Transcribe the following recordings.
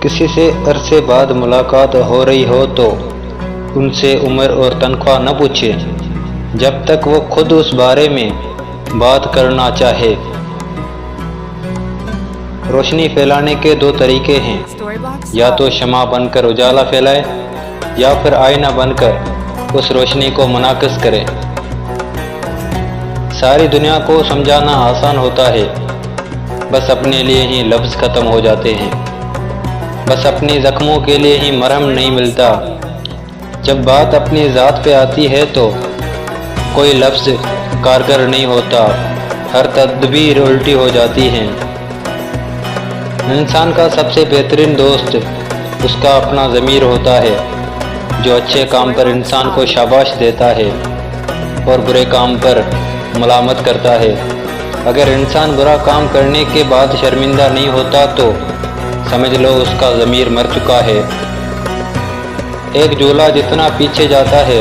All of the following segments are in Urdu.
کسی سے عرصے بعد ملاقات ہو رہی ہو تو ان سے عمر اور تنخواہ نہ پوچھے جب تک وہ خود اس بارے میں بات کرنا چاہے۔ روشنی پھیلانے کے دو طریقے ہیں، یا تو شمع بن کر اجالا پھیلائے یا پھر آئینہ بن کر اس روشنی کو منعکس کرے۔ ساری دنیا کو سمجھانا آسان ہوتا ہے، بس اپنے لیے ہی لفظ ختم ہو جاتے ہیں، بس اپنی زخموں کے لیے ہی مرہم نہیں ملتا۔ جب بات اپنی ذات پہ آتی ہے تو کوئی لفظ کارگر نہیں ہوتا، ہر تدبیر الٹی ہو جاتی ہے۔ انسان کا سب سے بہترین دوست اس کا اپنا ضمیر ہوتا ہے، جو اچھے کام پر انسان کو شاباش دیتا ہے اور برے کام پر ملامت کرتا ہے۔ اگر انسان برا کام کرنے کے بعد شرمندہ نہیں ہوتا تو سمجھ لو اس کا ضمیر مر چکا ہے۔ ایک جولا جتنا پیچھے جاتا ہے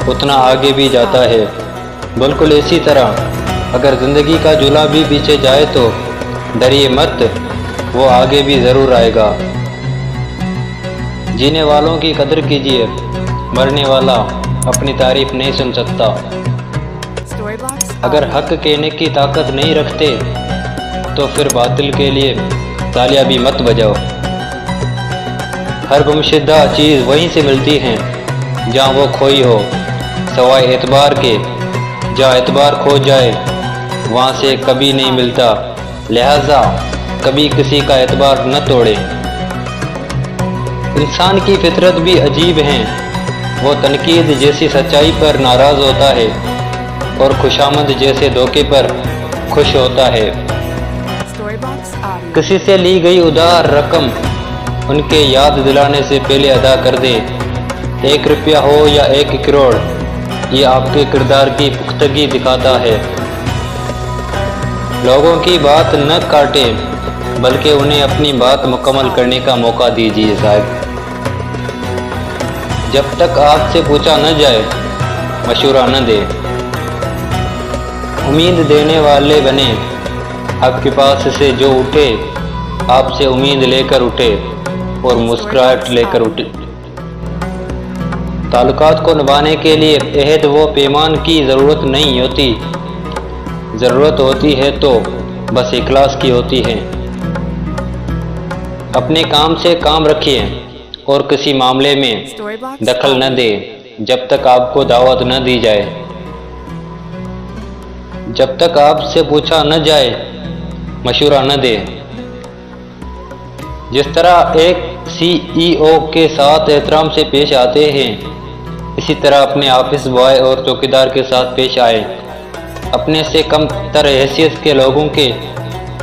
اتنا آگے بھی جاتا ہے، بالکل اسی طرح اگر زندگی کا جولا بھی پیچھے جائے تو ڈریے مت، وہ آگے بھی ضرور آئے گا۔ جینے والوں کی قدر کیجیے، مرنے والا اپنی تعریف نہیں سن سکتا۔ اگر حق کہنے کی طاقت نہیں رکھتے تو پھر باطل کے لیے تالیاں بھی مت بجاؤ۔ ہر گمشدہ چیز وہیں سے ملتی ہے جہاں وہ کھوئی ہو، سوائے اعتبار کے۔ جہاں اعتبار کھو جائے وہاں سے کبھی نہیں ملتا، لہذا کبھی کسی کا اعتبار نہ توڑے۔ انسان کی فطرت بھی عجیب ہے، وہ تنقید جیسی سچائی پر ناراض ہوتا ہے اور خوشامد جیسے دھوکے پر خوش ہوتا ہے۔ کسی سے لی گئی ادھار رقم ان کے یاد دلانے سے پہلے ادا کر دے، 1 روپیہ ہو یا 1 کروڑ، یہ آپ کے کردار کی پختگی دکھاتا ہے۔ لوگوں کی بات نہ کاٹیں بلکہ انہیں اپنی بات مکمل کرنے کا موقع دیجیے صاحب۔ جب تک آپ سے پوچھا نہ جائے مشورہ نہ دے۔ امید دینے والے بنے، آپ کے پاس سے جو اٹھے آپ سے امید لے کر اٹھے اور مسکراہٹ لے کر اٹھے۔ تعلقات کو نبھانے کے لیے عہد و پیمان کی ضرورت نہیں ہوتی، ضرورت ہوتی ہے تو بس اخلاص کی ہوتی ہے۔ اپنے کام سے کام رکھیے اور کسی معاملے میں دخل نہ دے جب تک آپ کو دعوت نہ دی جائے، جب تک آپ سے پوچھا نہ جائے مشورہ نہ دے۔ جس طرح ایک CEO کے ساتھ احترام سے پیش آتے ہیں، اسی طرح اپنے آفس بوائے اور چوکیدار کے ساتھ پیش آئے۔ اپنے سے کم تر حیثیت کے لوگوں کے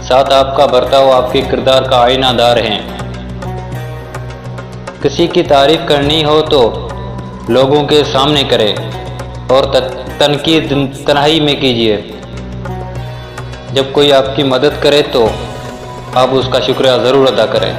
ساتھ آپ کا برتاؤ آپ کے کردار کا آئینہ دار ہے۔ کسی کی تعریف کرنی ہو تو لوگوں کے سامنے کرے اور تنقید تنہائی میں کیجیے۔ جب کوئی آپ کی مدد کرے تو آپ اس کا شکریہ ضرور ادا کریں۔